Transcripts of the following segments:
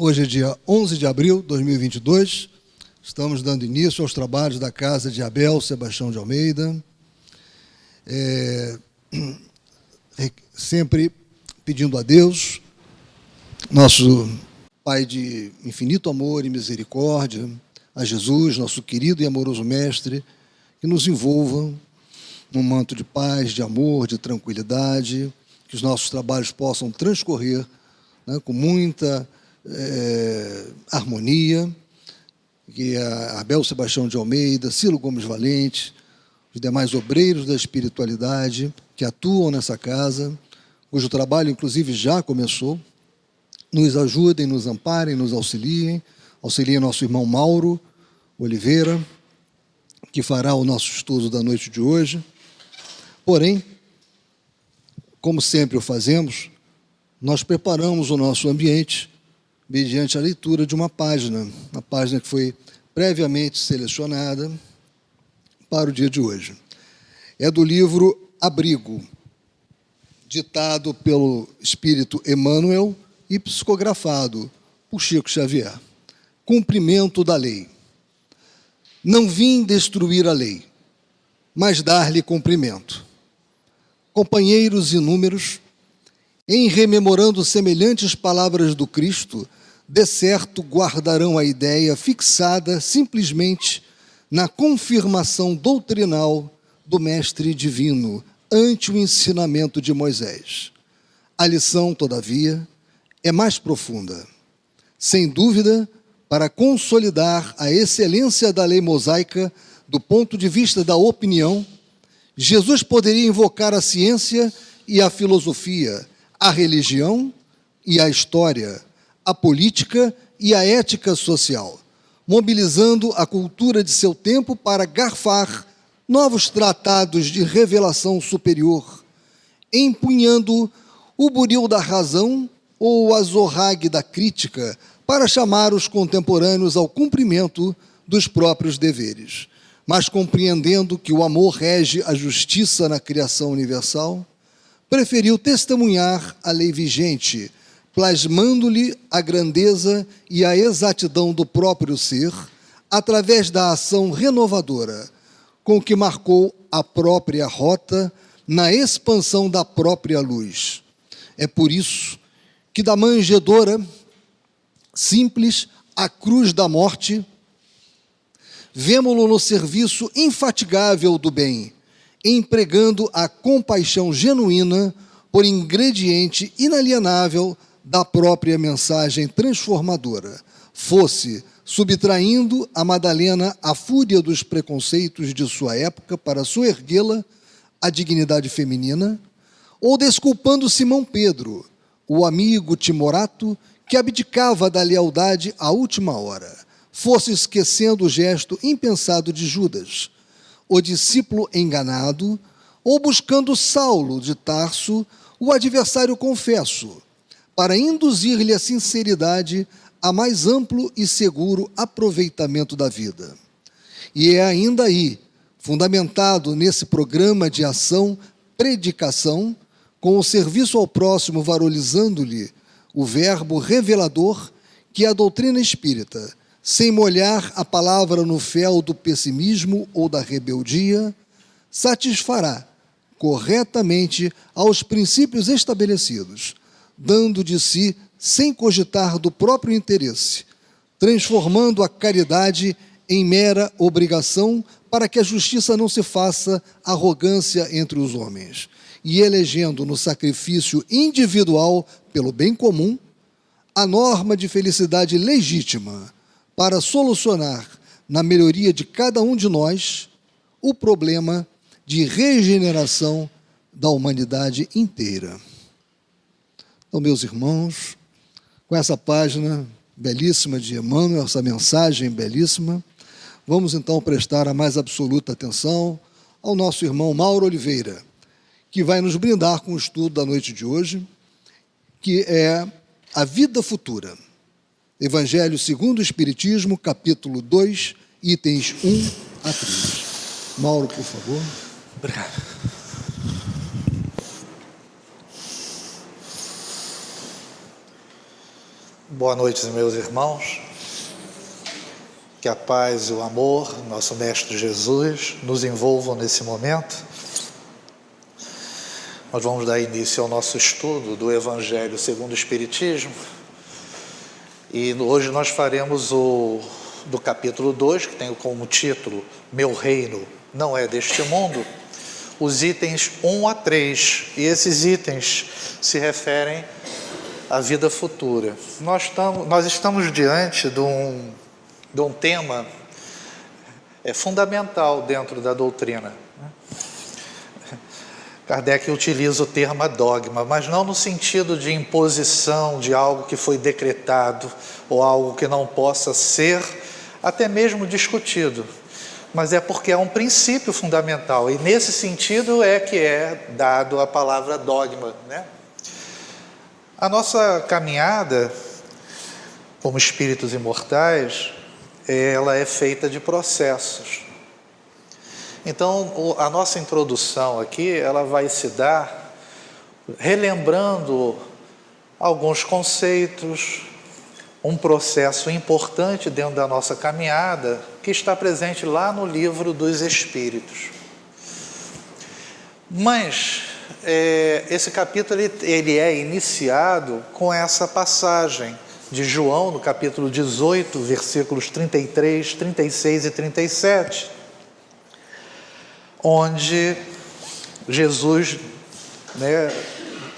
Hoje é dia 11 de abril de 2022, estamos dando início aos trabalhos da casa de Abel Sebastião de Almeida, sempre pedindo a Deus, nosso Pai de infinito amor e misericórdia, a Jesus, nosso querido e amoroso Mestre, que nos envolva num manto de paz, de amor, de tranquilidade, que os nossos trabalhos possam transcorrer, né, com muita harmonia, que a Abel Sebastião de Almeida, Cilo Gomes Valente, os demais obreiros da espiritualidade que atuam nessa casa, cujo trabalho, inclusive, já começou, nos ajudem, nos amparem, nos auxiliem nosso irmão Mauro Oliveira, que fará o nosso estudo da noite de hoje. Porém, como sempre o fazemos, nós preparamos o nosso ambiente mediante a leitura de uma página que foi previamente selecionada para o dia de hoje. É do livro Abrigo, ditado pelo Espírito Emmanuel e psicografado por Chico Xavier. Cumprimento da lei. Não vim destruir a lei, mas dar-lhe cumprimento. Companheiros inúmeros, em rememorando semelhantes palavras do Cristo, de certo guardarão a ideia fixada simplesmente na confirmação doutrinal do Mestre Divino ante o ensinamento de Moisés. A lição, todavia, é mais profunda. Sem dúvida, para consolidar a excelência da lei mosaica do ponto de vista da opinião, Jesus poderia invocar a ciência e a filosofia, a religião e a história, a política e a ética social, mobilizando a cultura de seu tempo para garfar novos tratados de revelação superior, empunhando o buril da razão ou o azorrague da crítica para chamar os contemporâneos ao cumprimento dos próprios deveres, mas compreendendo que o amor rege a justiça na criação universal, preferiu testemunhar a lei vigente, plasmando-lhe a grandeza e a exatidão do próprio ser, através da ação renovadora, com que marcou a própria rota na expansão da própria luz. É por isso que da manjedoura simples à cruz da morte, vemo-lo no serviço infatigável do bem, empregando a compaixão genuína por ingrediente inalienável da própria mensagem transformadora, fosse subtraindo a Madalena à fúria dos preconceitos de sua época para soerguê-la à dignidade feminina, ou desculpando Simão Pedro, o amigo timorato que abdicava da lealdade à última hora, fosse esquecendo o gesto impensado de Judas, o discípulo enganado, ou buscando Saulo de Tarso, o adversário confesso, para induzir-lhe a sinceridade a mais amplo e seguro aproveitamento da vida. E é ainda aí, fundamentado nesse programa de ação-predicação, com o serviço ao próximo varolizando-lhe o verbo revelador, que a doutrina espírita, sem molhar a palavra no fel do pessimismo ou da rebeldia, satisfará corretamente aos princípios estabelecidos, dando de si sem cogitar do próprio interesse, transformando a caridade em mera obrigação para que a justiça não se faça arrogância entre os homens, e elegendo no sacrifício individual pelo bem comum a norma de felicidade legítima para solucionar, na melhoria de cada um de nós, o problema de regeneração da humanidade inteira. Então, meus irmãos, com essa página belíssima de Emmanuel, essa mensagem belíssima, vamos então prestar a mais absoluta atenção ao nosso irmão Mauro Oliveira, que vai nos brindar com o estudo da noite de hoje, que é a vida futura. Evangelho segundo o Espiritismo, capítulo 2, itens 1 a 3. Mauro, por favor. Obrigado. Boa noite, meus irmãos. Que a paz e o amor, nosso Mestre Jesus, nos envolvam nesse momento. Nós vamos dar início ao nosso estudo do Evangelho segundo o Espiritismo. E hoje nós faremos do capítulo 2, que tem como título Meu Reino Não É Deste Mundo, os itens 1 a 3. E esses itens se referem à vida futura. Nós estamos diante de um tema fundamental dentro da doutrina. Kardec utiliza o termo dogma, mas não no sentido de imposição de algo que foi decretado ou algo que não possa ser até mesmo discutido, mas é porque é um princípio fundamental, e nesse sentido é que é dado a palavra dogma, né? A nossa caminhada como espíritos imortais, ela é feita de processos. Então, a nossa introdução aqui, ela vai se dar relembrando alguns conceitos, um processo importante dentro da nossa caminhada, que está presente lá no Livro dos Espíritos. Mas, esse capítulo ele é iniciado com essa passagem de João, no capítulo 18, versículos 33, 36 e 37, onde Jesus,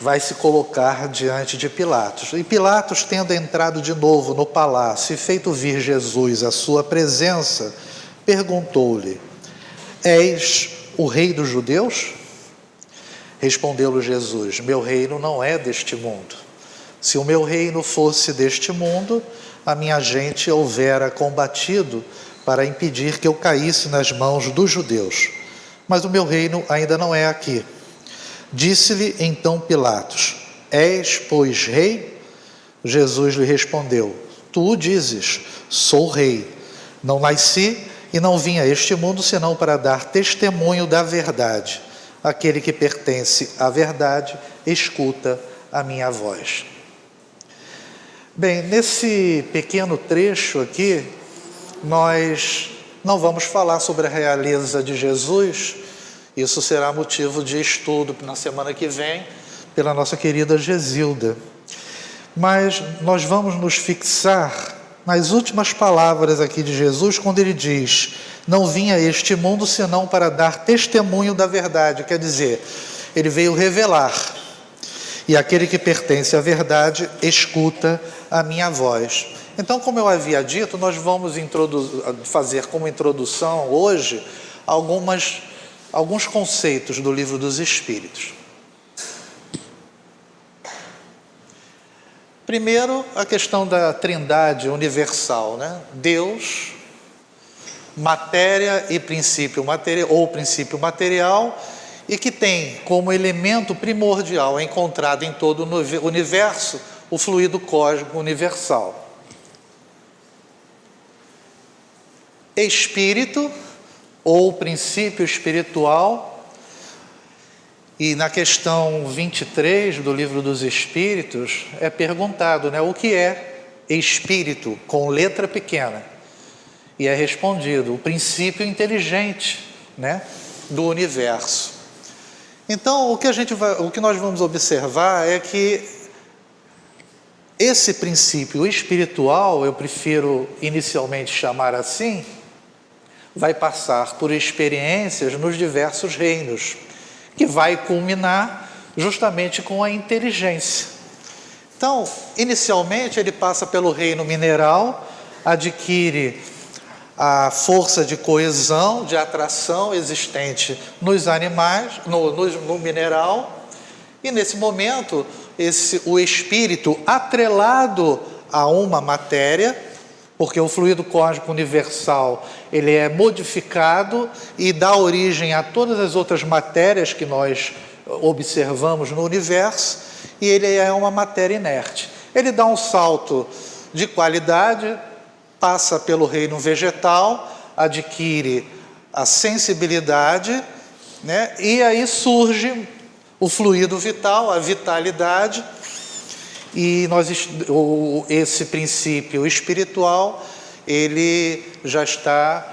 vai se colocar diante de Pilatos. E Pilatos, tendo entrado de novo no palácio e feito vir Jesus à sua presença, perguntou-lhe: És o rei dos judeus? Respondeu-lhe Jesus: Meu reino não é deste mundo. Se o meu reino fosse deste mundo, a minha gente houvera combatido para impedir que eu caísse nas mãos dos judeus. Mas o meu reino ainda não é aqui. Disse-lhe então Pilatos: És, pois, rei? Jesus lhe respondeu: Tu o dizes, sou rei. Não nasci e não vim a este mundo senão para dar testemunho da verdade. Aquele que pertence à verdade, escuta a minha voz. Bem, nesse pequeno trecho aqui, nós não vamos falar sobre a realeza de Jesus. Isso será motivo de estudo na semana que vem pela nossa querida Gesilda. Mas nós vamos nos fixar nas últimas palavras aqui de Jesus, quando ele diz: Não vim a este mundo senão para dar testemunho da verdade. Quer dizer, ele veio revelar. E aquele que pertence à verdade, escuta a minha voz. Então, como eu havia dito, nós vamos fazer como introdução hoje alguns conceitos do Livro dos Espíritos. Primeiro, a questão da trindade universal, né? Deus, matéria e princípio material, ou princípio material, e que tem como elemento primordial encontrado em todo o universo o fluido cósmico universal. Espírito, ou princípio espiritual, e na questão 23 do Livro dos Espíritos é perguntado, o que é espírito, com letra pequena? E é respondido: o princípio inteligente, do universo. Então, o que nós vamos observar é que esse princípio espiritual, eu prefiro inicialmente chamar assim, vai passar por experiências nos diversos reinos, que vai culminar justamente com a inteligência. Então, inicialmente ele passa pelo reino mineral, adquire a força de coesão, de atração existente nos animais, no mineral, e nesse momento o espírito atrelado a uma matéria, porque o fluido cósmico universal ele é modificado e dá origem a todas as outras matérias que nós observamos no universo, e ele é uma matéria inerte. Ele dá um salto de qualidade, passa pelo reino vegetal, adquire a sensibilidade, e aí surge o fluido vital, a vitalidade, e esse princípio espiritual, ele já está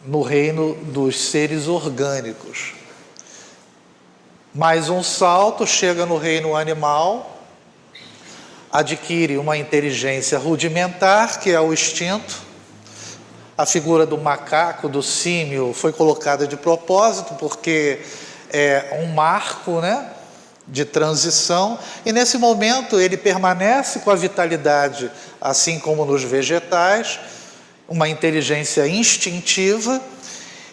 no reino dos seres orgânicos. Mais um salto, chega no reino animal, adquire uma inteligência rudimentar, que é o instinto. A figura do macaco, do símio, foi colocada de propósito, porque é um marco, né, de transição, e nesse momento ele permanece com a vitalidade, assim como nos vegetais, uma inteligência instintiva,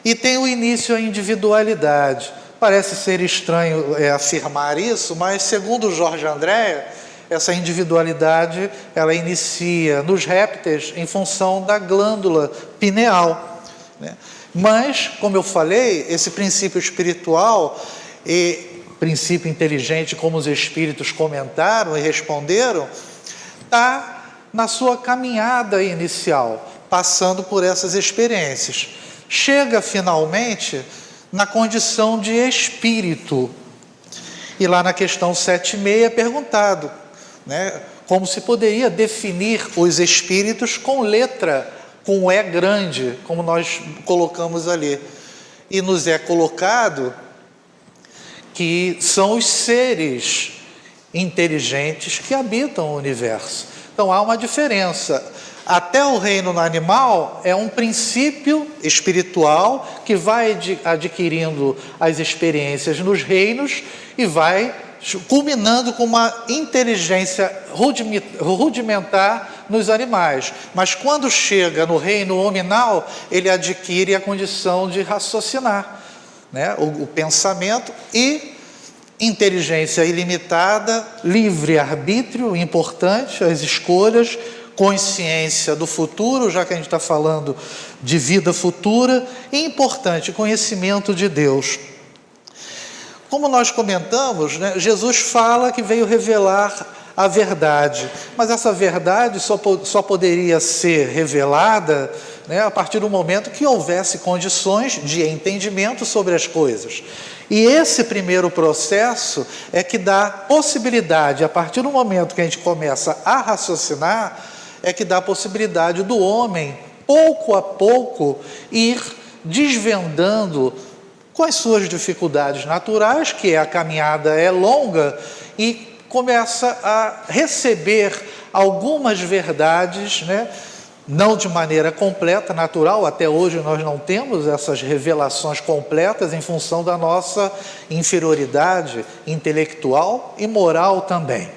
e tem o início a individualidade. Parece ser estranho afirmar isso, mas segundo Jorge Andréa, essa individualidade ela inicia nos répteis em função da glândula pineal, né? Mas, como eu falei, esse princípio espiritual e princípio inteligente, como os espíritos comentaram e responderam, está na sua caminhada inicial, passando por essas experiências. Chega finalmente na condição de espírito. E lá na questão 7.6 é perguntado, né, como se poderia definir os espíritos com letra, com E grande, como nós colocamos ali. E nos é colocado que são os seres inteligentes que habitam o universo. Então há uma diferença. Até o reino animal é um princípio espiritual que vai adquirindo as experiências nos reinos e vai culminando com uma inteligência rudimentar nos animais. Mas quando chega no reino hominal, ele adquire a condição de raciocinar, né, o pensamento e inteligência ilimitada, livre-arbítrio, importante, as escolhas, consciência do futuro, já que a gente está falando de vida futura, e importante, conhecimento de Deus. Como nós comentamos, né, Jesus fala que veio revelar a verdade, mas essa verdade só poderia ser revelada, né, a partir do momento que houvesse condições de entendimento sobre as coisas. E esse primeiro processo é que dá possibilidade, a partir do momento que a gente começa a raciocinar, é que dá a possibilidade do homem, pouco a pouco, ir desvendando com as suas dificuldades naturais, que a caminhada é longa, e começa a receber algumas verdades, né? Não de maneira completa, natural, até hoje nós não temos essas revelações completas em função da nossa inferioridade intelectual e moral também.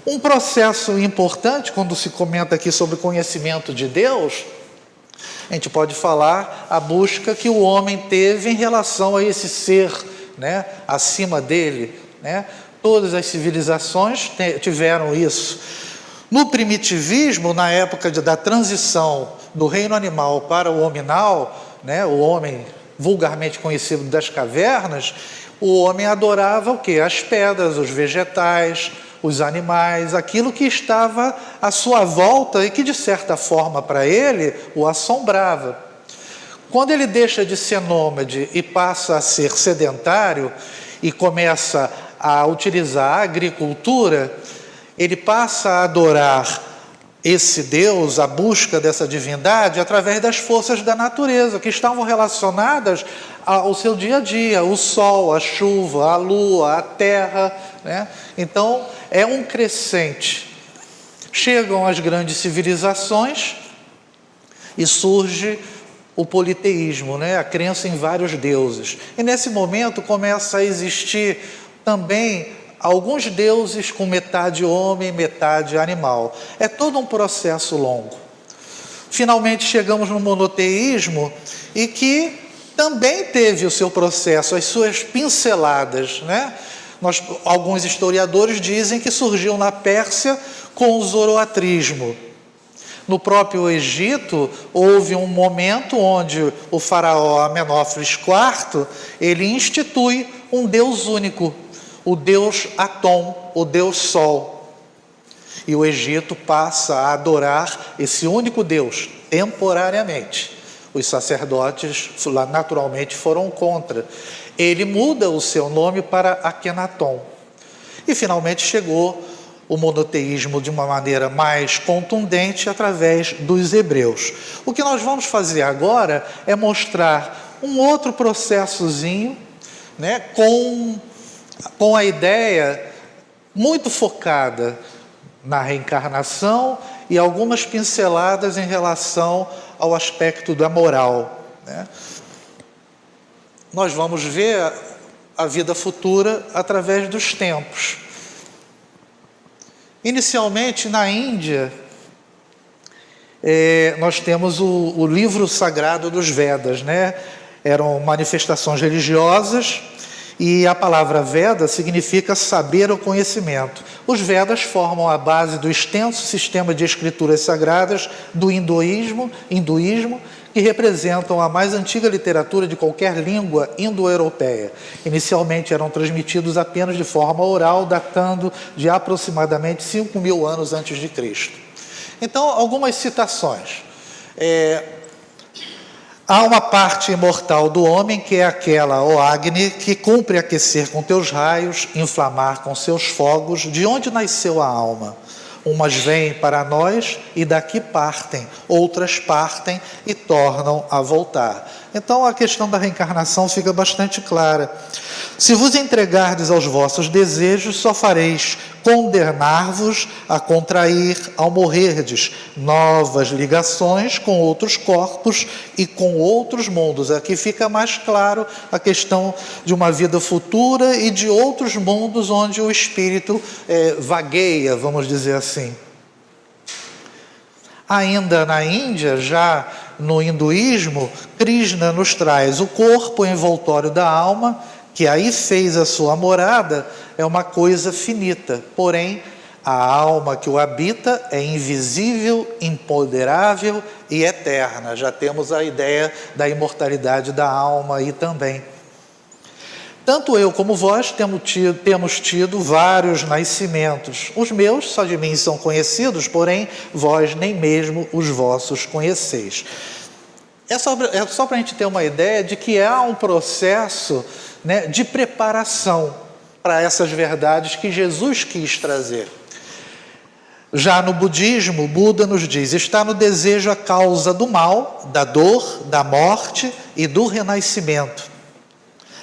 Um processo importante, quando se comenta aqui sobre o conhecimento de Deus, a gente pode falar a busca que o homem teve em relação a esse ser, né, acima dele, né? Todas as civilizações tiveram isso. No primitivismo, na época da transição do reino animal para o hominal, né, o homem vulgarmente conhecido das cavernas, o homem adorava o quê? As pedras, os vegetais, os animais, aquilo que estava à sua volta e que, de certa forma, para ele, o assombrava. Quando ele deixa de ser nômade e passa a ser sedentário e começa a utilizar a agricultura, ele passa a adorar esse Deus, a busca dessa divindade, através das forças da natureza, que estavam relacionadas ao seu dia a dia, o sol, a chuva, a lua, a terra, né? Então, é um crescente. Chegam as grandes civilizações e surge o politeísmo, né? A crença em vários deuses. E nesse momento começa a existir também alguns deuses com metade homem, metade animal. É todo um processo longo. Finalmente chegamos no monoteísmo e que também teve o seu processo, as suas pinceladas, né? Alguns historiadores dizem que surgiu na Pérsia com o zoroatrismo. No próprio Egito, houve um momento onde o faraó Amenófis IV, ele institui um deus único, o deus Atom, o deus Sol. E o Egito passa a adorar esse único deus, temporariamente. Os sacerdotes, naturalmente, foram contra. Ele muda o seu nome para Akenaton. E finalmente chegou o monoteísmo de uma maneira mais contundente através dos hebreus. O que nós vamos fazer agora é mostrar um outro processozinho, né, com a ideia muito focada na reencarnação e algumas pinceladas em relação ao aspecto da moral, né? Nós vamos ver a vida futura através dos tempos. Inicialmente, na Índia, nós temos o livro sagrado dos Vedas, né? Eram manifestações religiosas e a palavra Veda significa saber ou conhecimento. Os Vedas formam a base do extenso sistema de escrituras sagradas do hinduísmo, que representam a mais antiga literatura de qualquer língua indo-europeia. Inicialmente eram transmitidos apenas de forma oral, datando de aproximadamente 5.000 anos antes de Cristo. Então, algumas citações. Há uma parte imortal do homem, que é aquela, ó Agni, que cumpre aquecer com teus raios, inflamar com seus fogos, de onde nasceu a alma. Umas vêm para nós e daqui partem, outras partem e tornam a voltar. Então a questão da reencarnação fica bastante clara. Se vos entregardes aos vossos desejos, só fareis condenar-vos a contrair, ao morrerdes, novas ligações com outros corpos e com outros mundos. Aqui fica mais claro a questão de uma vida futura e de outros mundos onde o espírito vagueia, vamos dizer assim. Ainda na Índia, já no hinduísmo, Krishna nos traz o corpo envoltório da alma, que aí fez a sua morada, é uma coisa finita, porém a alma que o habita é invisível, imponderável e eterna. Já temos a ideia da imortalidade da alma aí também. Tanto eu como vós temos tido vários nascimentos. Os meus só de mim são conhecidos, porém vós nem mesmo os vossos conheceis. É só para a gente ter uma ideia de que há um processo, né, de preparação para essas verdades que Jesus quis trazer. Já no budismo, Buda nos diz: está no desejo a causa do mal, da dor, da morte e do renascimento.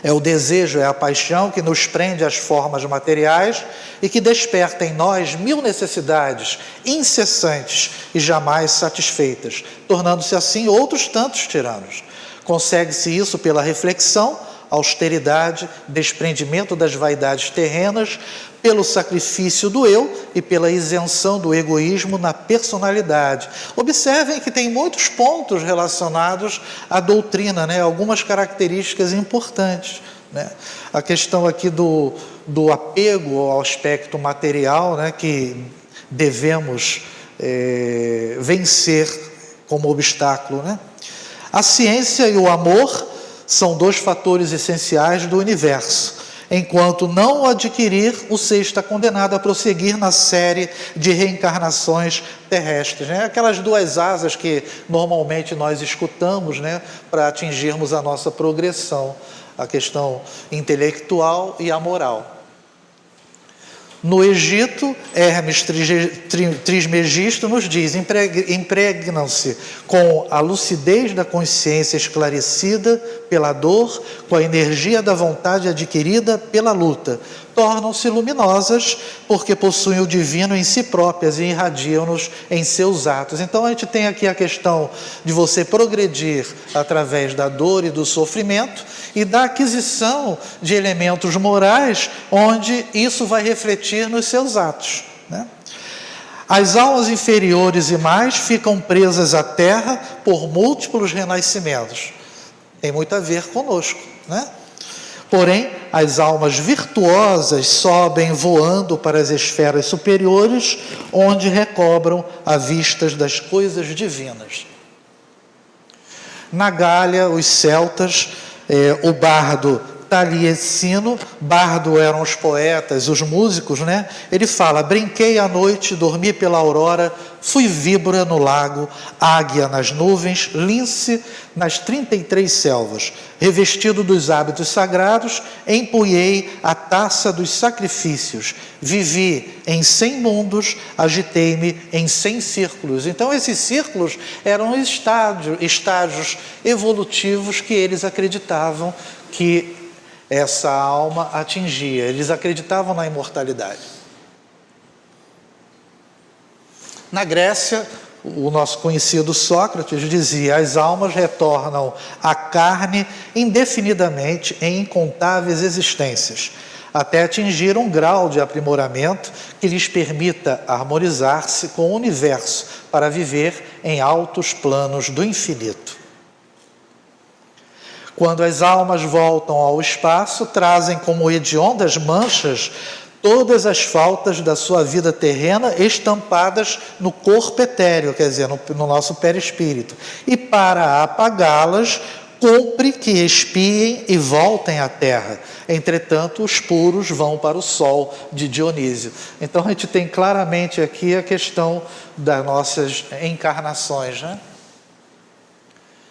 É o desejo, é a paixão que nos prende às formas materiais e que desperta em nós 1000 necessidades incessantes e jamais satisfeitas, tornando-se assim outros tantos tiranos. Consegue-se isso pela reflexão, austeridade, desprendimento das vaidades terrenas, pelo sacrifício do eu e pela isenção do egoísmo na personalidade. Observem que tem muitos pontos relacionados à doutrina, né? Algumas características importantes, né? A questão aqui do apego ao aspecto material, né? Que devemos vencer como obstáculo, né? A ciência e o amor são 2 fatores essenciais do universo. Enquanto não o adquirir, o ser está condenado a prosseguir na série de reencarnações terrestres, né? Aquelas 2 asas que normalmente nós escutamos, né, para atingirmos a nossa progressão, a questão intelectual e a moral. No Egito, Hermes Trismegisto nos diz: impregnam-se com a lucidez da consciência esclarecida pela dor, com a energia da vontade adquirida pela luta. Tornam-se luminosas porque possuem o divino em si próprias e irradiam-nos em seus atos. Então a gente tem aqui a questão de você progredir através da dor e do sofrimento e da aquisição de elementos morais, onde isso vai refletir nos seus atos, né? As almas inferiores e mais ficam presas à terra por múltiplos renascimentos. Tem muito a ver conosco, né? Porém, as almas virtuosas sobem voando para as esferas superiores, onde recobram a vista das coisas divinas. Na Gália, os celtas, o bardo Taliesin, bardo eram os poetas, os músicos, né? Ele fala: brinquei à noite, dormi pela aurora, fui víbora no lago, águia nas nuvens, lince nas 33 selvas, revestido dos hábitos sagrados, empunhei a taça dos sacrifícios, vivi em 100 mundos, agitei-me em 100 círculos. Então esses círculos eram estágios evolutivos que eles acreditavam que essa alma atingia. Eles acreditavam na imortalidade. Na Grécia, o nosso conhecido Sócrates dizia: as almas retornam à carne indefinidamente em incontáveis existências, até atingir um grau de aprimoramento que lhes permita harmonizar-se com o universo para viver em altos planos do infinito. Quando as almas voltam ao espaço, trazem como hediondas manchas todas as faltas da sua vida terrena estampadas no corpo etéreo, quer dizer, no nosso perispírito. E para apagá-las, cumpre que expiem e voltem à terra. Entretanto, os puros vão para o sol de Dionísio. Então a gente tem claramente aqui a questão das nossas encarnações, né?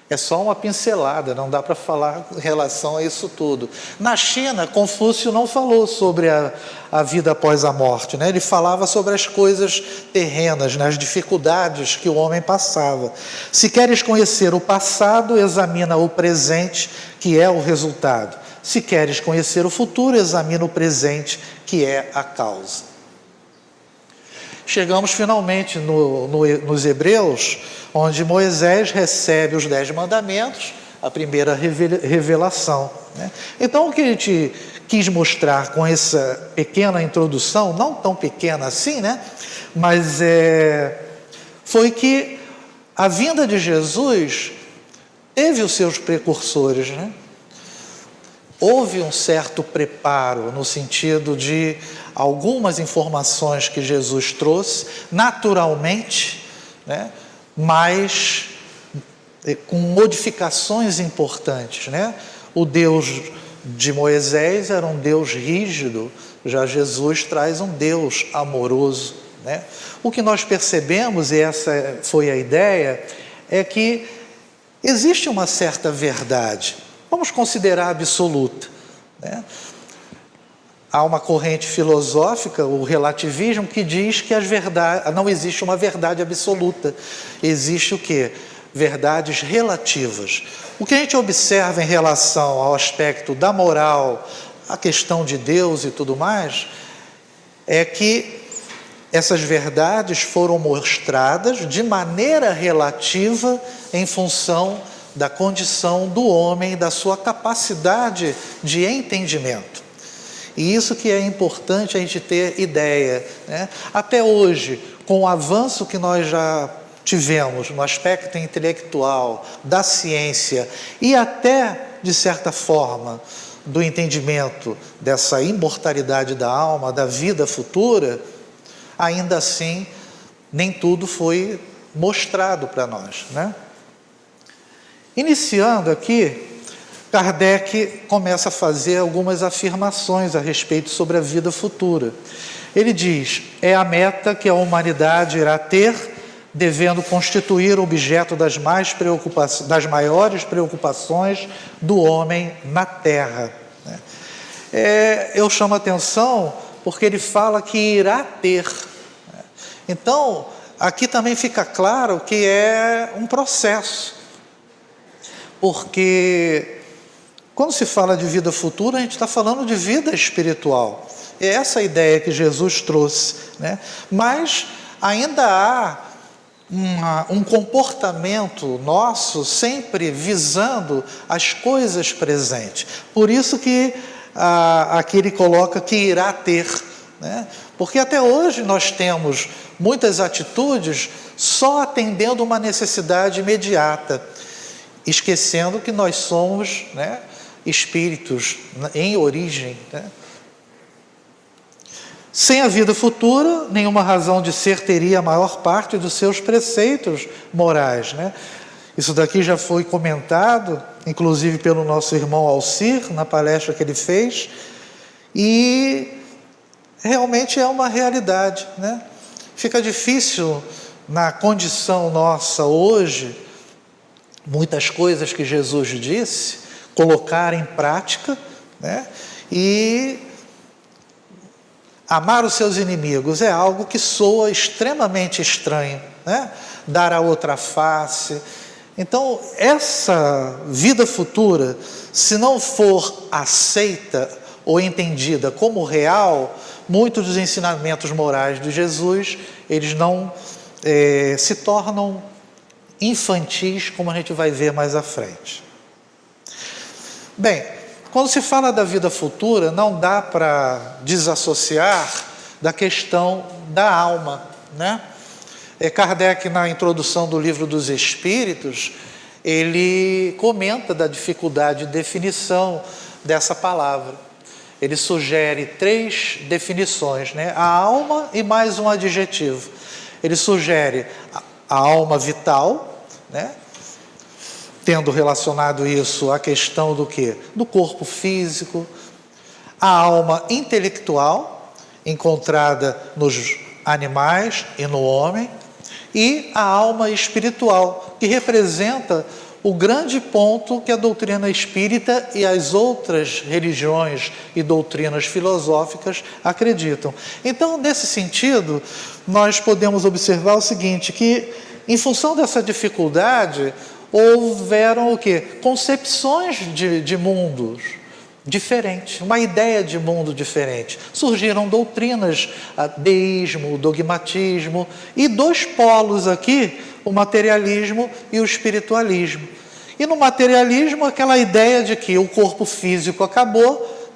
É só uma pincelada, não dá para falar em relação a isso tudo. Na China, Confúcio não falou sobre a vida após a morte, né? Ele falava sobre as coisas terrenas, né? As dificuldades que o homem passava. Se queres conhecer o passado, examina o presente, que é o resultado. Se queres conhecer o futuro, examina o presente, que é a causa. Chegamos finalmente nos Hebreus, onde Moisés recebe os 10 mandamentos, a primeira revelação, né? Então, o que a gente quis mostrar com essa pequena introdução, não tão pequena assim, né? Mas foi que a vinda de Jesus teve os seus precursores, né? Houve um certo preparo no sentido de algumas informações que Jesus trouxe, naturalmente, né? Mas com modificações importantes, né? O Deus de Moisés era um Deus rígido, já Jesus traz um Deus amoroso, né? O que nós percebemos, e essa foi a ideia, é que existe uma certa verdade, vamos considerar absoluta, né? Há uma corrente filosófica, o relativismo, que diz que não existe uma verdade absoluta. Existe o quê? Verdades relativas. O que a gente observa em relação ao aspecto da moral, a questão de Deus e tudo mais, é que essas verdades foram mostradas de maneira relativa em função da condição do homem, da sua capacidade de entendimento. E isso que é importante a gente ter ideia, né? Até hoje, com o avanço que nós já tivemos no aspecto intelectual, da ciência e até, de certa forma, do entendimento dessa imortalidade da alma, da vida futura, ainda assim, nem tudo foi mostrado para nós, né? Iniciando aqui, Kardec começa a fazer algumas afirmações a respeito sobre a vida futura. Ele diz: é a meta que a humanidade irá ter, devendo constituir objeto das maiores preocupações do homem na Terra. Eu chamo a atenção porque ele fala que irá ter. Então, aqui também fica claro que é um processo, porque quando se fala de vida futura, a gente está falando de vida espiritual. É essa a ideia que Jesus trouxe, né? Mas ainda há um comportamento nosso sempre visando as coisas presentes. Por isso que aqui ele coloca que irá ter, né? Porque até hoje nós temos muitas atitudes só atendendo uma necessidade imediata, esquecendo que nós somos, né, espíritos em origem, né? Sem a vida futura, nenhuma razão de ser teria a maior parte dos seus preceitos morais, né? Isso daqui já foi comentado, inclusive pelo nosso irmão Alcir, na palestra que ele fez, e realmente é uma realidade, né? Fica difícil na condição nossa hoje, muitas coisas que Jesus disse, colocar em prática, né? E amar os seus inimigos é algo que soa extremamente estranho, né? Dar a outra face. Então, essa vida futura, se não for aceita ou entendida como real, muitos dos ensinamentos morais de Jesus, eles não se tornam infantis, como a gente vai ver mais à frente. Bem, quando se fala da vida futura, não dá para desassociar da questão da alma, né? Kardec, na introdução do Livro dos Espíritos, ele comenta da dificuldade de definição dessa palavra. Ele sugere 3 definições, né? A alma e mais um adjetivo. Ele sugere a alma vital, né? Tendo relacionado isso à questão do quê? Do corpo físico. A alma intelectual, encontrada nos animais e no homem. E a alma espiritual, que representa o grande ponto que a doutrina espírita e as outras religiões e doutrinas filosóficas acreditam. Então, nesse sentido, nós podemos observar o seguinte, que em função dessa dificuldade, houveram o quê? Concepções de mundos diferentes, uma ideia de mundo diferente. Surgiram doutrinas, deísmo, dogmatismo, e 2 polos aqui, o materialismo e o espiritualismo. E no materialismo, aquela ideia de que o corpo físico acabou,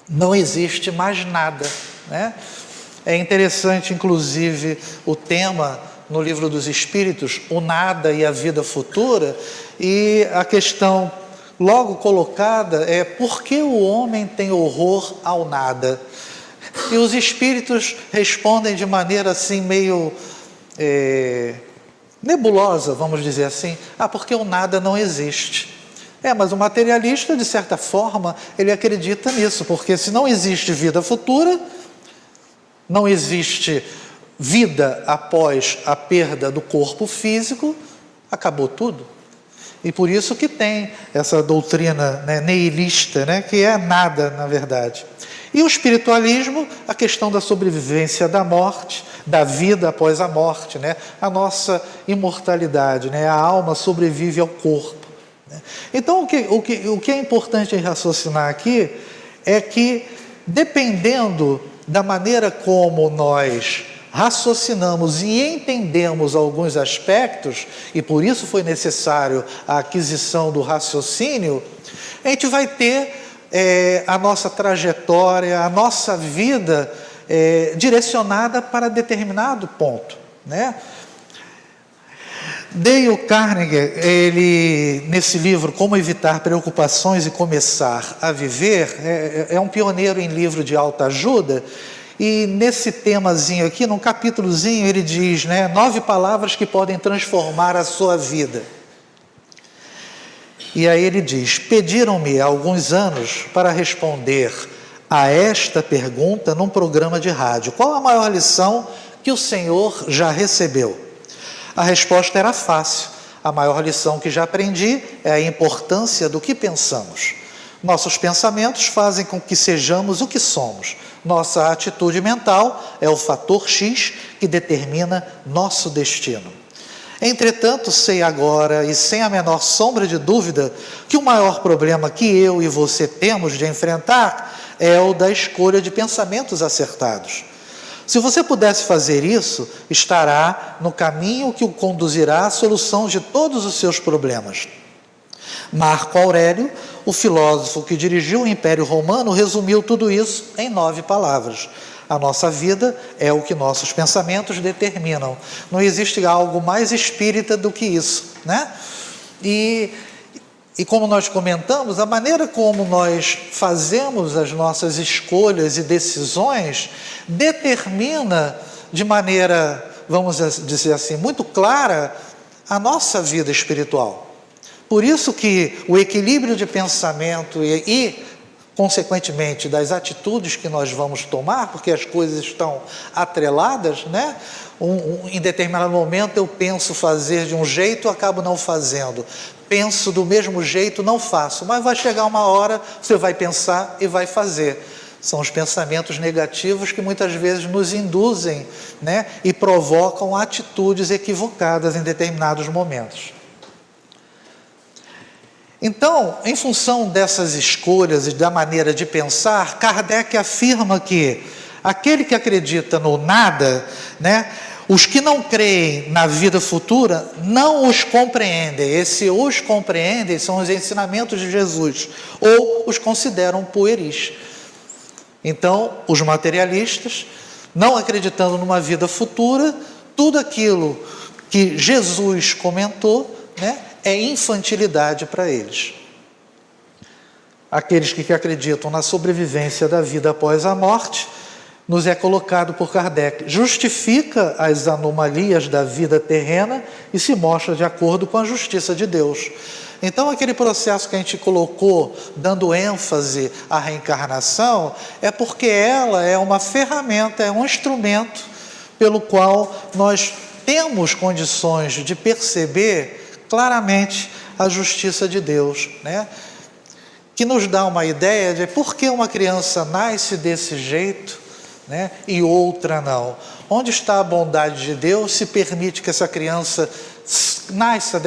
não existe mais nada, né? É interessante, inclusive, o tema no Livro dos Espíritos, o nada e a vida futura, e a questão logo colocada é: por que o homem tem horror ao nada? E os espíritos respondem de maneira assim meio nebulosa, vamos dizer assim: porque o nada não existe. Mas o materialista, de certa forma, ele acredita nisso, porque se não existe vida futura, não existe vida após a perda do corpo físico, acabou tudo. E por isso que tem essa doutrina, né, nihilista, né, que é nada, na verdade. E o espiritualismo, a questão da sobrevivência da morte, da vida após a morte, né, a nossa imortalidade, né, a alma sobrevive ao corpo. Né. Então, o que é importante raciocinar aqui é que, dependendo da maneira como nós raciocinamos e entendemos alguns aspectos, e por isso foi necessário a aquisição do raciocínio, a gente vai ter a nossa trajetória, a nossa vida direcionada para determinado ponto, né? Dale Carnegie, ele, nesse livro, Como Evitar Preocupações e Começar a Viver, é um pioneiro em livro de autoajuda. E nesse temazinho aqui, num capítulozinho, ele diz, né, 9 palavras que podem transformar a sua vida. E aí ele diz: pediram-me há alguns anos para responder a esta pergunta num programa de rádio: qual a maior lição que o Senhor já recebeu? A resposta era fácil: a maior lição que já aprendi é a importância do que pensamos. Nossos pensamentos fazem com que sejamos o que somos. Nossa atitude mental é o fator X que determina nosso destino. Entretanto, sei agora, e sem a menor sombra de dúvida, que o maior problema que eu e você temos de enfrentar é o da escolha de pensamentos acertados. Se você pudesse fazer isso, estará no caminho que o conduzirá à solução de todos os seus problemas. Marco Aurélio, o filósofo que dirigiu o Império Romano, resumiu tudo isso em 9 palavras. A nossa vida é o que nossos pensamentos determinam. Não existe algo mais espírita do que isso, né? E como nós comentamos, a maneira como nós fazemos as nossas escolhas e decisões determina de maneira, vamos dizer assim, muito clara, a nossa vida espiritual. Por isso que o equilíbrio de pensamento e consequentemente, das atitudes que nós vamos tomar, porque as coisas estão atreladas, né? Em determinado momento eu penso fazer de um jeito, acabo não fazendo. Penso do mesmo jeito, não faço. Mas vai chegar uma hora, você vai pensar e vai fazer. São os pensamentos negativos que muitas vezes nos induzem, né? E provocam atitudes equivocadas em determinados momentos. Então, em função dessas escolhas e da maneira de pensar, Kardec afirma que aquele que acredita no nada, né, os que não creem na vida futura não os compreendem. Esse os compreendem são os ensinamentos de Jesus, ou os consideram pueris. Então, os materialistas, não acreditando numa vida futura, tudo aquilo que Jesus comentou, né, é infantilidade para eles. Aqueles que acreditam na sobrevivência da vida após a morte, nos é colocado por Kardec, justifica as anomalias da vida terrena e se mostra de acordo com a justiça de Deus. Então, aquele processo que a gente colocou, dando ênfase à reencarnação, é porque ela é uma ferramenta, é um instrumento pelo qual nós temos condições de perceber claramente a justiça de Deus, né? Que nos dá uma ideia de por que uma criança nasce desse jeito, né, e outra não. Onde está a bondade de Deus se permite que essa criança nasça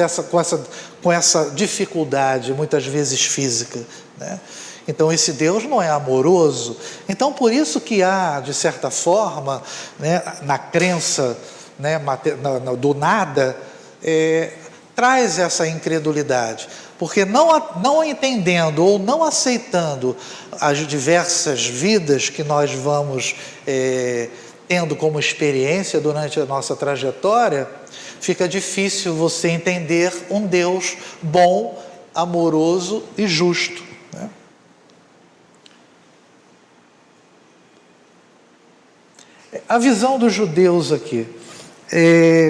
com essa dificuldade, muitas vezes física, né? Então esse Deus não é amoroso. Então por isso que há, de certa forma, né, na crença, né, do nada, traz essa incredulidade, porque não entendendo ou não aceitando as diversas vidas que nós vamos tendo como experiência durante a nossa trajetória, fica difícil você entender um Deus bom, amoroso e justo, né? A visão dos judeus aqui.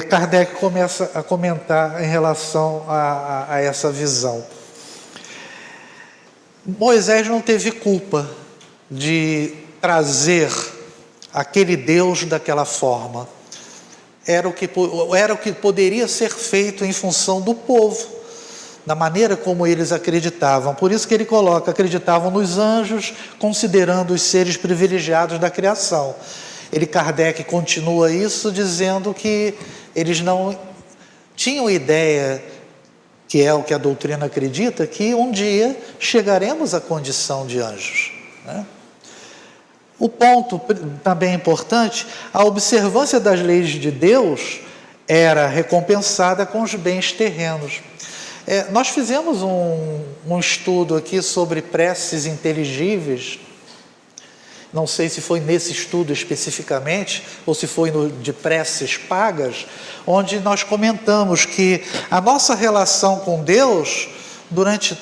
Kardec começa a comentar em relação a essa visão. Moisés não teve culpa de trazer aquele Deus daquela forma. Era o que poderia ser feito em função do povo, da maneira como eles acreditavam. Por isso que ele coloca, acreditavam nos anjos, considerando os seres privilegiados da criação. Kardec continua isso dizendo que eles não tinham ideia, que é o que a doutrina acredita, que um dia chegaremos à condição de anjos, né? O ponto também importante, a observância das leis de Deus era recompensada com os bens terrenos. Nós fizemos um estudo aqui sobre preces inteligíveis. Não sei se foi nesse estudo especificamente, ou se foi de preces pagas, onde nós comentamos que a nossa relação com Deus, durante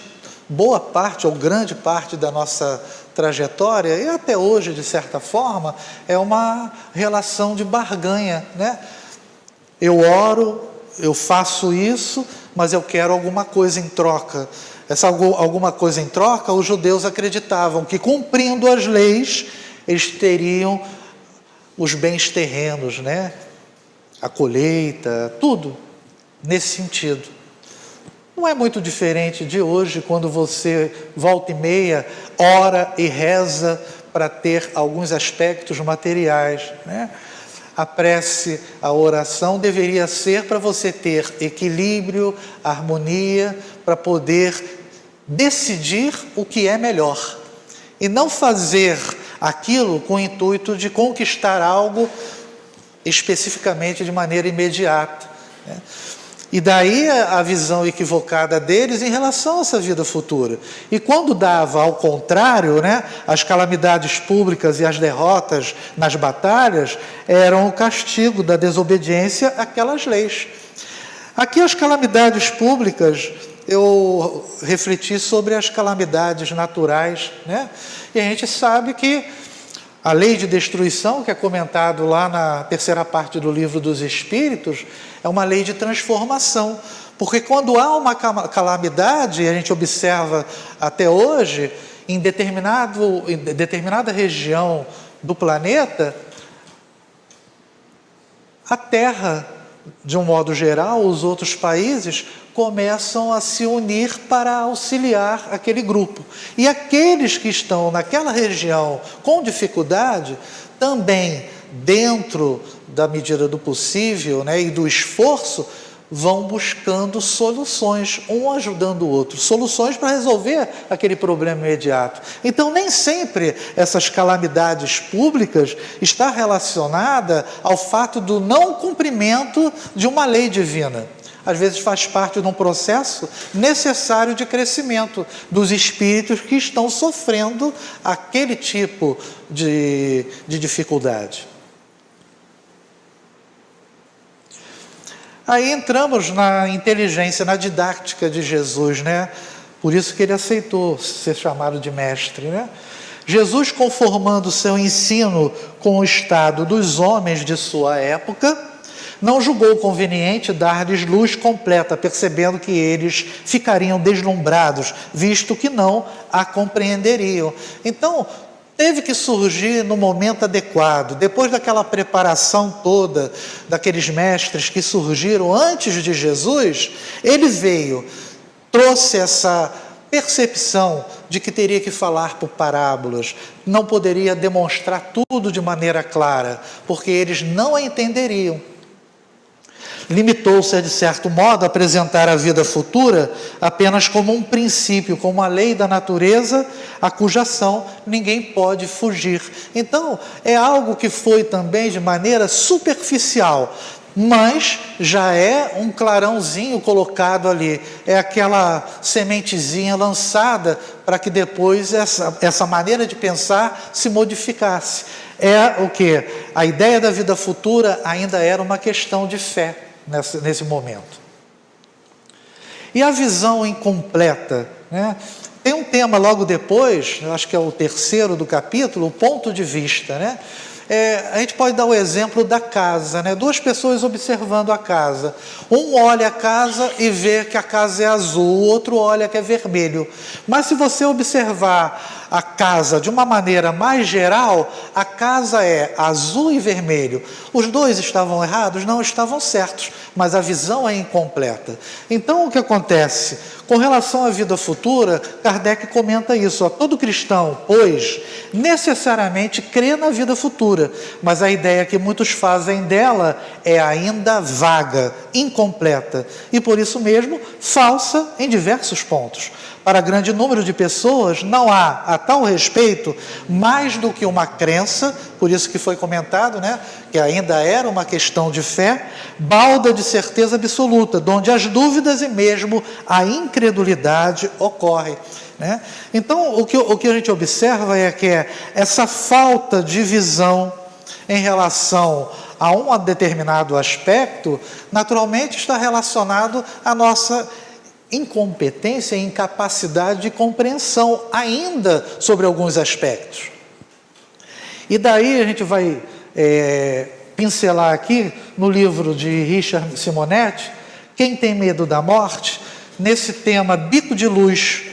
boa parte ou grande parte da nossa trajetória, e até hoje, de certa forma, é uma relação de barganha, né? Eu oro, eu faço isso, mas eu quero alguma coisa em troca. Essa alguma coisa em troca, os judeus acreditavam que, cumprindo as leis, eles teriam os bens terrenos, né? A colheita, tudo nesse sentido. Não é muito diferente de hoje, quando você volta e meia, ora e reza para ter alguns aspectos materiais, né? A prece, a oração deveria ser para você ter equilíbrio, harmonia, para poder decidir o que é melhor. E não fazer aquilo com o intuito de conquistar algo especificamente de maneira imediata, né? E daí a visão equivocada deles em relação a essa vida futura. E quando dava ao contrário, né, as calamidades públicas e as derrotas nas batalhas eram o castigo da desobediência àquelas leis. Aqui as calamidades públicas, eu refleti sobre as calamidades naturais, né? E a gente sabe que A lei de destruição, que é comentado lá na terceira parte do Livro dos Espíritos, é uma lei de transformação. Porque quando há uma calamidade, e a gente observa até hoje, em determinada região do planeta, a Terra, de um modo geral, os outros países começam a se unir para auxiliar aquele grupo. E aqueles que estão naquela região com dificuldade, também dentro da medida do possível, né, e do esforço, vão buscando soluções, um ajudando o outro, soluções para resolver aquele problema imediato. Então, nem sempre essas calamidades públicas está relacionada ao fato do não cumprimento de uma lei divina. Às vezes faz parte de um processo necessário de crescimento dos espíritos que estão sofrendo aquele tipo de dificuldade. Aí entramos na inteligência, na didática de Jesus, né? Por isso que ele aceitou ser chamado de mestre, né? Jesus, conformando seu ensino com o estado dos homens de sua época, não julgou conveniente dar-lhes luz completa, percebendo que eles ficariam deslumbrados, visto que não a compreenderiam. Então, teve que surgir no momento adequado, depois daquela preparação toda, daqueles mestres que surgiram antes de Jesus, ele veio, trouxe essa percepção de que teria que falar por parábolas, não poderia demonstrar tudo de maneira clara, porque eles não a entenderiam. Limitou-se a, de certo modo, a apresentar a vida futura apenas como um princípio, como a lei da natureza, a cuja ação ninguém pode fugir. Então, é algo que foi também de maneira superficial, mas já é um clarãozinho colocado ali, é aquela sementezinha lançada para que depois essa maneira de pensar se modificasse. É o que? A ideia da vida futura ainda era uma questão de fé nesse momento. E a visão incompleta, né? Tem um tema logo depois, eu acho que é o terceiro do capítulo, o ponto de vista, né? A gente pode dar o exemplo da casa, né? Duas pessoas observando a casa. Um olha a casa e vê que a casa é azul, o outro olha que é vermelho. Mas se você observar a casa de uma maneira mais geral, a casa é azul e vermelho. Os dois estavam errados? Não, estavam certos, mas a visão é incompleta. Então, o que acontece? Com relação à vida futura, Kardec comenta isso. Todo cristão, pois, necessariamente crê na vida futura, mas a ideia que muitos fazem dela é ainda vaga, incompleta, e por isso mesmo, falsa em diversos pontos. Para grande número de pessoas, não há, a tal respeito, mais do que uma crença, por isso que foi comentado, né, que ainda era uma questão de fé, balda de certeza absoluta, onde as dúvidas e mesmo a incredulidade ocorrem, né? Então, o que a gente observa é que essa falta de visão em relação a um determinado aspecto, naturalmente está relacionado à nossa incompetência e incapacidade de compreensão ainda sobre alguns aspectos. E daí a gente vai pincelar aqui no livro de Richard Simonetti, Quem Tem Medo da Morte, nesse tema bico de luz,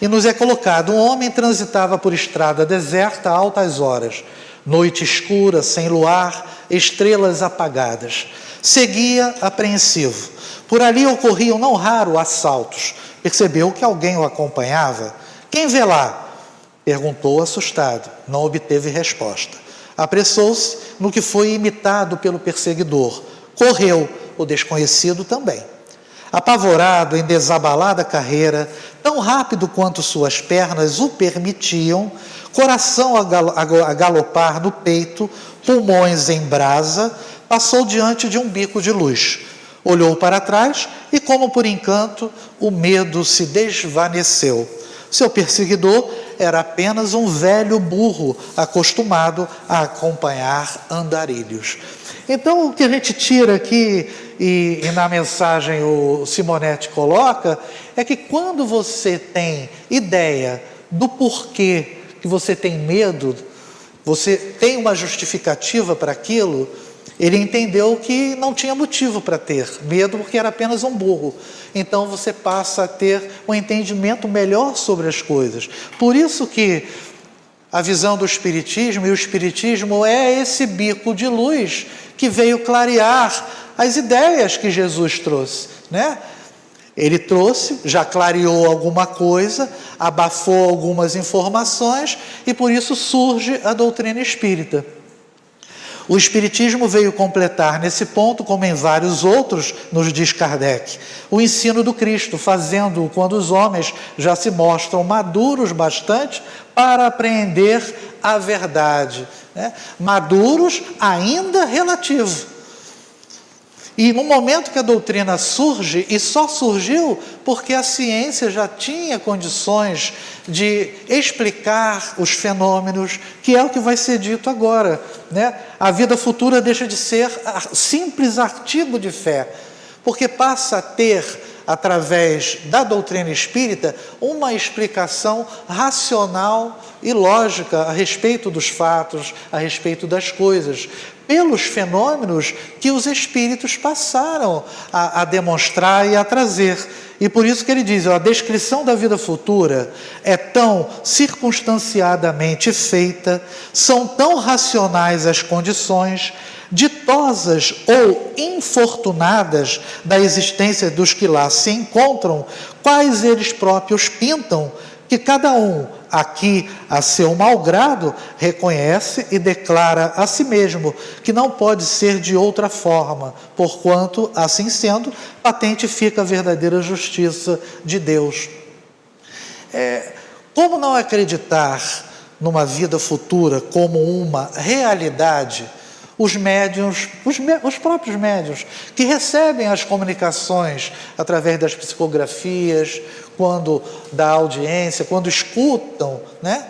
e nos é colocado: um homem transitava por estrada deserta a altas horas, noite escura, sem luar, estrelas apagadas. Seguia apreensivo. Por ali ocorriam não raro assaltos. Percebeu que alguém o acompanhava. Quem vê lá? Perguntou assustado. Não obteve resposta. Apressou-se no que foi imitado pelo perseguidor. Correu, o desconhecido também. Apavorado em desabalada carreira, tão rápido quanto suas pernas o permitiam, coração a galopar no peito, pulmões em brasa, passou diante de um bico de luz. Olhou para trás e, como por encanto, o medo se desvaneceu. Seu perseguidor era apenas um velho burro acostumado a acompanhar andarilhos. Então, o que a gente tira aqui, e na mensagem o Simonetti coloca, é que quando você tem ideia do porquê que você tem medo, você tem uma justificativa para aquilo, ele entendeu que não tinha motivo para ter medo, porque era apenas um burro. Então você passa a ter um entendimento melhor sobre as coisas. Por isso que a visão do Espiritismo, e o Espiritismo é esse bico de luz que veio clarear as ideias que Jesus trouxe, né? Ele trouxe, já clareou alguma coisa, abafou algumas informações, e por isso surge a doutrina espírita. O Espiritismo veio completar nesse ponto, como em vários outros, nos diz Kardec, o ensino do Cristo, fazendo-o quando os homens já se mostram maduros bastante para apreender a verdade, né? Maduros ainda relativo. E no momento que a doutrina surge, e só surgiu porque a ciência já tinha condições de explicar os fenômenos, que é o que vai ser dito agora, né? A vida futura deixa de ser simples artigo de fé, porque passa a ter, através da doutrina espírita, uma explicação racional e lógica a respeito dos fatos, a respeito das coisas, pelos fenômenos que os espíritos passaram a demonstrar e a trazer. E por isso que ele diz, a descrição da vida futura é tão circunstanciadamente feita, são tão racionais as condições, ditosas ou infortunadas da existência dos que lá se encontram, quais eles próprios pintam, que cada um, aqui a seu malgrado, reconhece e declara a si mesmo que não pode ser de outra forma, porquanto, assim sendo, patente fica a verdadeira justiça de Deus. Como não acreditar numa vida futura como uma realidade? Os médiuns, os próprios médiuns, que recebem as comunicações através das psicografias, quando da audiência, quando escutam, né,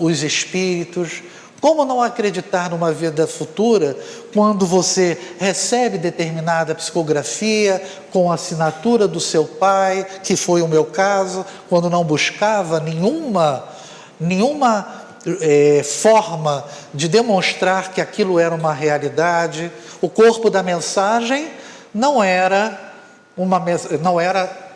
os espíritos. Como não acreditar numa vida futura quando você recebe determinada psicografia com a assinatura do seu pai, que foi o meu caso, quando não buscava nenhuma forma de demonstrar que aquilo era uma realidade. O corpo da mensagem não era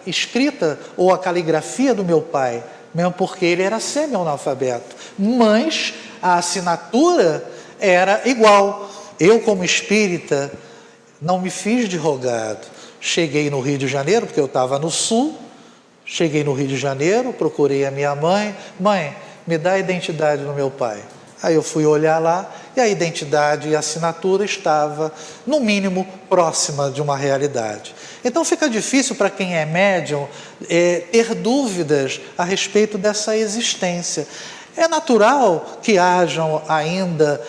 escrita ou a caligrafia do meu pai, mesmo porque ele era semi-analfabeto, mas a assinatura era igual. Eu, como espírita, não me fiz de rogado. Cheguei no Rio de Janeiro, porque eu estava no sul, cheguei no Rio de Janeiro, procurei a minha mãe, me dá a identidade do meu pai. Aí eu fui olhar lá, e a identidade e a assinatura estava, no mínimo, próxima de uma realidade. Então fica difícil para quem é médium ter dúvidas a respeito dessa existência. É natural que hajam ainda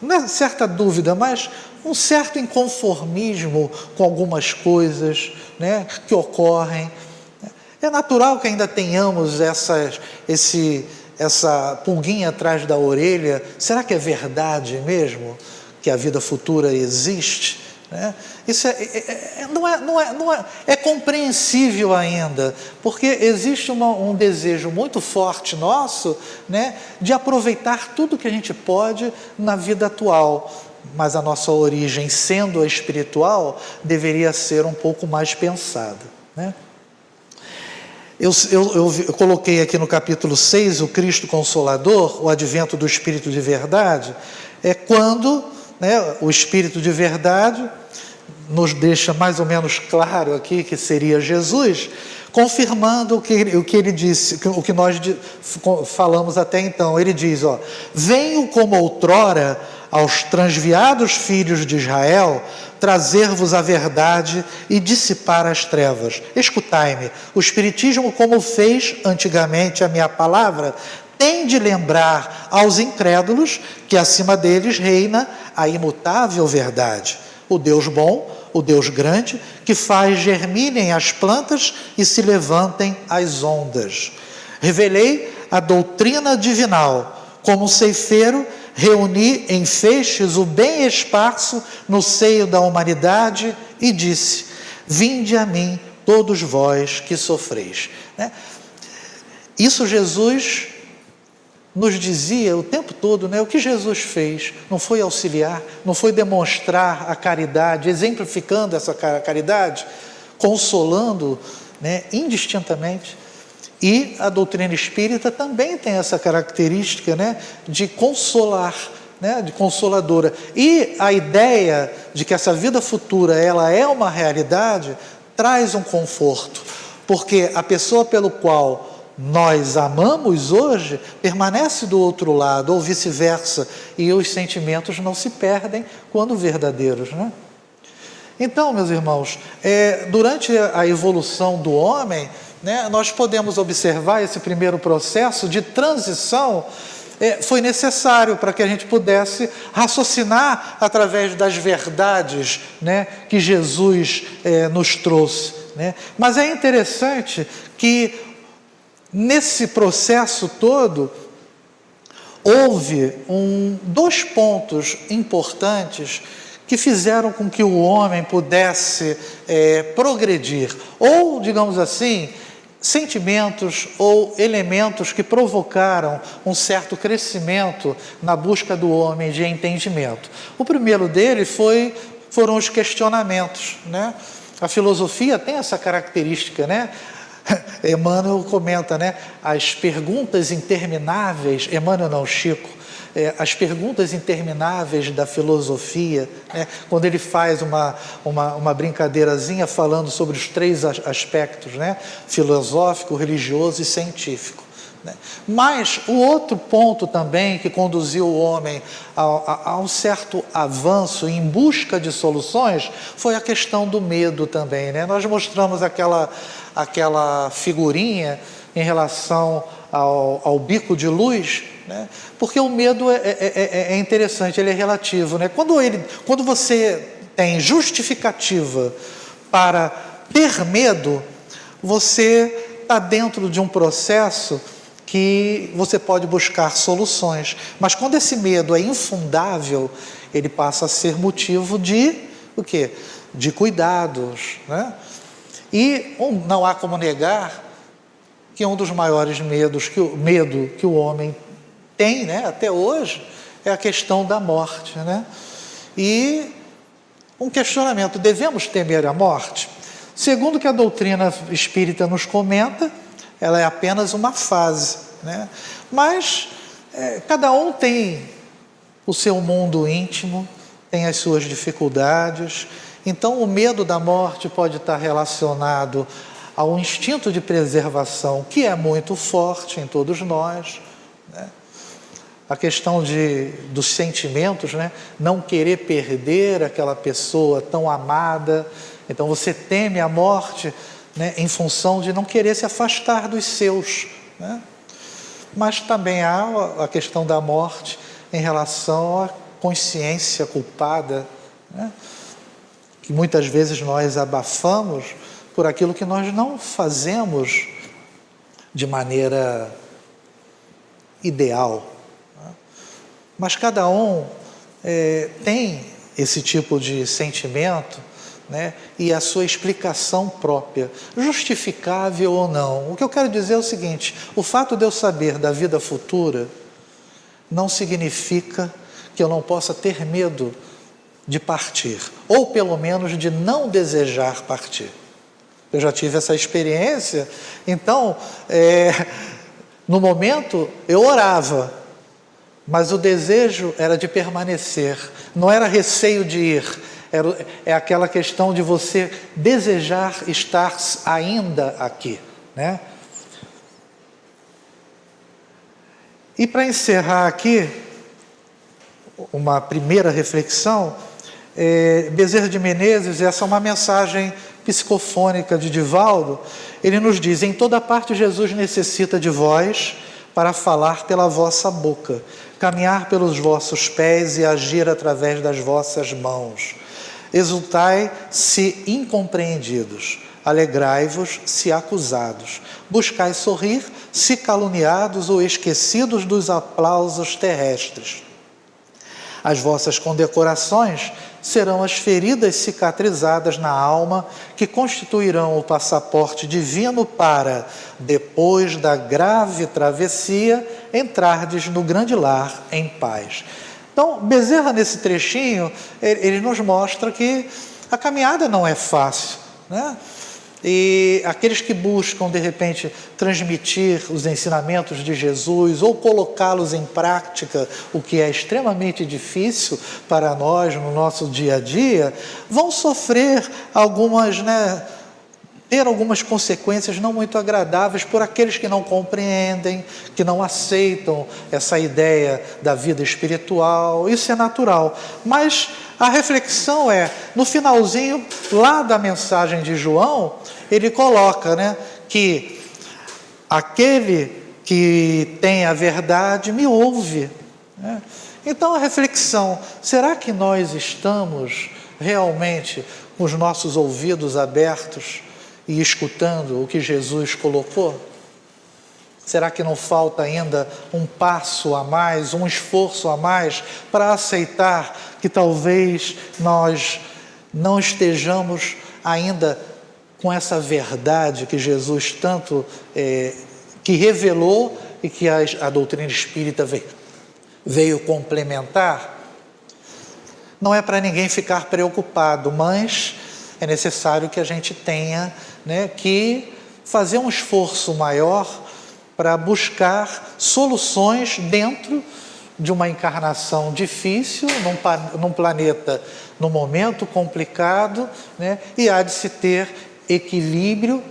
não é certa dúvida, mas um certo inconformismo com algumas coisas, né, que ocorrem. É natural que ainda tenhamos essa pulguinha atrás da orelha. Será que é verdade mesmo que a vida futura existe? Né? Isso é compreensível ainda, porque existe um desejo muito forte nosso, né, de aproveitar tudo que a gente pode na vida atual. Mas a nossa origem, sendo a espiritual, deveria ser um pouco mais pensada, né? Eu coloquei aqui no capítulo 6, o Cristo Consolador, o advento do Espírito de Verdade, é quando, né, o Espírito de Verdade nos deixa mais ou menos claro aqui que seria Jesus, confirmando o que ele disse, o que nós falamos até então. Ele diz, venho como outrora aos transviados filhos de Israel, trazer-vos a verdade e dissipar as trevas. Escutai-me, o Espiritismo, como fez antigamente a minha palavra, tem de lembrar aos incrédulos que acima deles reina a imutável verdade, o Deus bom, o Deus grande, que faz germinem as plantas e se levantem as ondas. Revelei a doutrina divinal, como ceifeiro, reuni em feixes o bem esparso no seio da humanidade e disse, vinde a mim todos vós que sofreis. Né? Isso Jesus nos dizia o tempo todo, né? O que Jesus fez não foi auxiliar, não foi demonstrar a caridade, exemplificando essa caridade, consolando, né, indistintamente. E a doutrina espírita também tem essa característica, né, de consolar, né, de consoladora. E a ideia de que essa vida futura ela é uma realidade traz um conforto, porque a pessoa pelo qual nós amamos hoje permanece do outro lado, ou vice-versa, e os sentimentos não se perdem quando verdadeiros, né? Então, meus irmãos, durante a evolução do homem, né, nós podemos observar esse primeiro processo de transição. Foi necessário para que a gente pudesse raciocinar através das verdades, né, que Jesus nos trouxe, né? Mas é interessante que nesse processo todo houve dois pontos importantes que fizeram com que o homem pudesse progredir, ou, digamos assim, sentimentos ou elementos que provocaram um certo crescimento na busca do homem de entendimento. O primeiro dele foram os questionamentos, né? A filosofia tem essa característica, né? Emmanuel comenta, né? As perguntas intermináveis, Emmanuel não, Chico, as perguntas intermináveis da filosofia, né? Quando ele faz uma brincadeirazinha falando sobre os três aspectos, né? Filosófico, religioso e científico, né? Mas o outro ponto também que conduziu o homem a um certo avanço em busca de soluções foi a questão do medo também, né? Nós mostramos aquela figurinha em relação ao bico de luz, né? Porque o medo é interessante, ele é relativo, né? Quando você tem justificativa para ter medo, você está dentro de um processo que você pode buscar soluções. Mas quando esse medo é infundável, ele passa a ser motivo de o quê? De cuidados, né? E não há como negar que um dos maiores medos que o homem tem, né, até hoje, é a questão da morte, né? E um questionamento: devemos temer a morte? Segundo o que a doutrina espírita nos comenta, ela é apenas uma fase, né? Mas cada um tem o seu mundo íntimo, tem as suas dificuldades. Então o medo da morte pode estar relacionado ao instinto de preservação, que é muito forte em todos nós, né? A questão dos sentimentos, né? Não querer perder aquela pessoa tão amada. Então você teme a morte, né, em função de não querer se afastar dos seus, né? Mas também há a questão da morte em relação à consciência culpada, né? Que muitas vezes nós abafamos por aquilo que nós não fazemos de maneira ideal, né? Mas cada um tem esse tipo de sentimento, né, e a sua explicação própria, justificável ou não. O que eu quero dizer é o seguinte: o fato de eu saber da vida futura não significa que eu não possa ter medo de partir, ou pelo menos de não desejar partir. Eu já tive essa experiência. Então, no momento eu orava, mas o desejo era de permanecer, não era receio de ir. É aquela questão de você desejar estar ainda aqui, né? E para encerrar aqui, uma primeira reflexão, Bezerra de Menezes, essa é uma mensagem psicofônica de Divaldo. Ele nos diz: em toda parte Jesus necessita de vós para falar pela vossa boca, caminhar pelos vossos pés e agir através das vossas mãos. Exultai se incompreendidos, alegrai-vos se acusados, buscai sorrir se caluniados ou esquecidos dos aplausos terrestres. As vossas condecorações serão as feridas cicatrizadas na alma que constituirão o passaporte divino para, depois da grave travessia, entrardes no grande lar em paz. Então, Bezerra, nesse trechinho, ele nos mostra que a caminhada não é fácil, né? E aqueles que buscam, de repente, transmitir os ensinamentos de Jesus ou colocá-los em prática, o que é extremamente difícil para nós no nosso dia a dia, vão sofrer ter algumas consequências não muito agradáveis por aqueles que não compreendem, que não aceitam essa ideia da vida espiritual. Isso é natural. Mas a reflexão no finalzinho lá da mensagem de João, ele coloca, que aquele que tem a verdade me ouve. Então a reflexão, será que nós estamos realmente com os nossos ouvidos abertos e escutando o que Jesus colocou? Será que não falta ainda um passo a mais, um esforço a mais para aceitar que talvez nós não estejamos ainda com essa verdade que Jesus tanto que revelou e que a doutrina espírita veio complementar? Não é para ninguém ficar preocupado, mas é necessário que a gente tenha que fazer um esforço maior para buscar soluções dentro de uma encarnação difícil, num planeta, num momento complicado, e há de se ter equilíbrio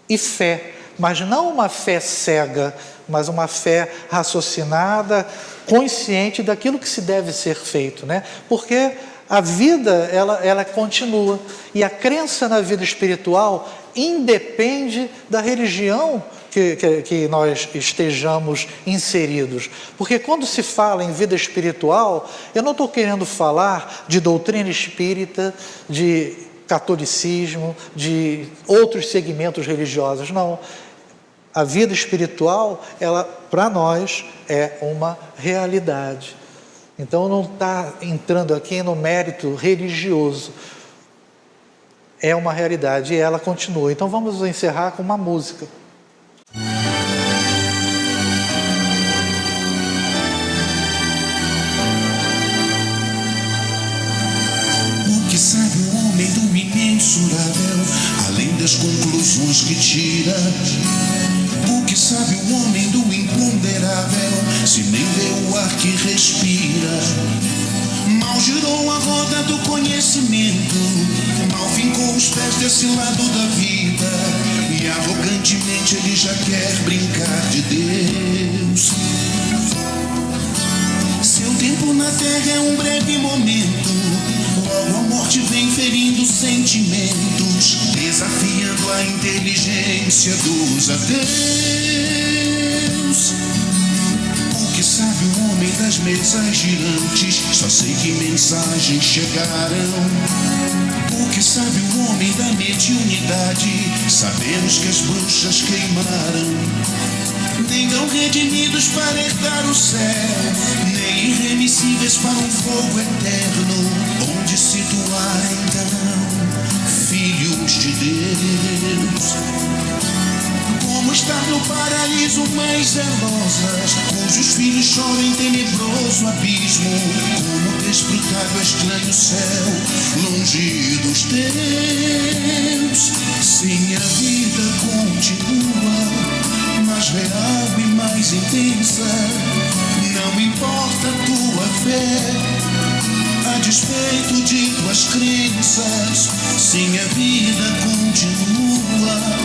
e fé, mas não uma fé cega, mas uma fé raciocinada, consciente daquilo que se deve ser feito, porque a vida, ela continua, e a crença na vida espiritual independe da religião que nós estejamos inseridos. Porque quando se fala em vida espiritual, eu não estou querendo falar de doutrina espírita, de catolicismo, de outros segmentos religiosos, não. A vida espiritual, ela, para nós, é uma realidade. Então não está entrando aqui no mérito religioso. É uma realidade e ela continua. Então vamos encerrar com uma música. O que sabe o homem do imensurável, além das conclusões que tira? O que sabe o homem do imponderável, se nem vê o ar que respira? Mal girou a roda do conhecimento, mal fincou os pés desse lado da vida, e arrogantemente ele já quer brincar de Deus. Seu tempo na terra é um breve momento, logo a morte vem ferindo sentimentos, desafiando a inteligência dos ateus. O que sabe o homem das mesas girantes, só sei que mensagens chegaram. O que sabe o homem da mediunidade, sabemos que as bruxas queimaram. Nem tão redimidos para herdar o céu, nem irremissíveis para um fogo eterno, onde situar então filhos de Deus. Como estar no paraíso mães zelosas, cujos filhos choram em tenebroso abismo? Como desfrutar do estranho céu, longe dos teus? Sim, a vida continua, mais real e mais intensa. Não importa a tua fé, a despeito de tuas crenças. Sim, a vida continua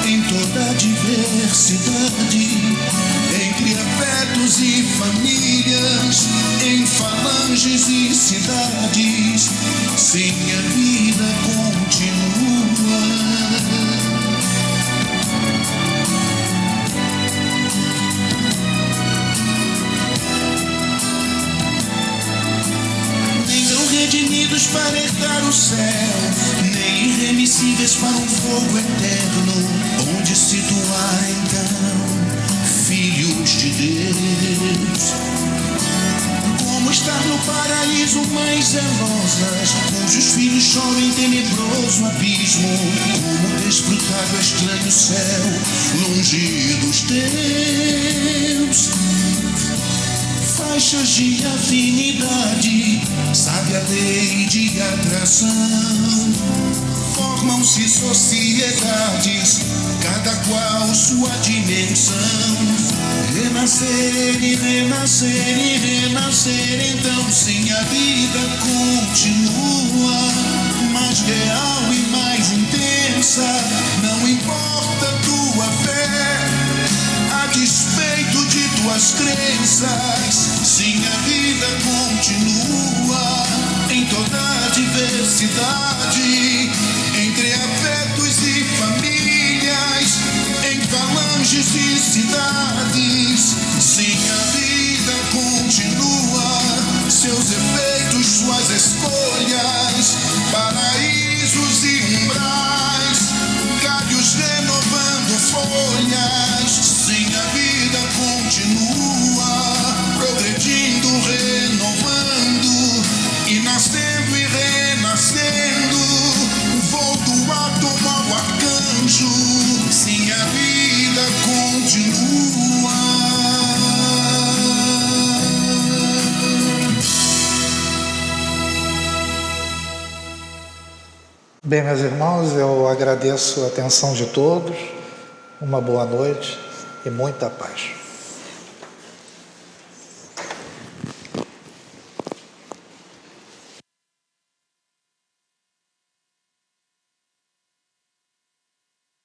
em toda a diversidade, entre afetos e famílias, em falanges e cidades. Sim, a vida continua. Redimidos para herdar o céu, nem irremissíveis para um fogo eterno, onde situar então filhos de Deus. Como estar no paraíso mães zelosas, cujos filhos choram em tenebroso abismo, como desfrutar do estranho céu, longe dos teus. Faixas de afinidade, sabe a lei de atração. Formam-se sociedades, cada qual sua dimensão. Renascer e renascer e renascer, então sim a vida continua, mais real e mais intensa. Não importa tua fé, a despeito de tuas crenças, sim a vida continua em toda a diversidade, entre afetos e famílias, em falanges e cidades. Sim, a vida continua, seus efeitos, suas escolhas, paraísos e umbrais, galhos renovando folhas. Sim, a vida continua, progredindo, renovando, e nascendo e renascendo, voo do átomo ao arcanjo. Sim, a vida continua. Bem, meus irmãos, eu agradeço a atenção de todos, uma boa noite e muita paz.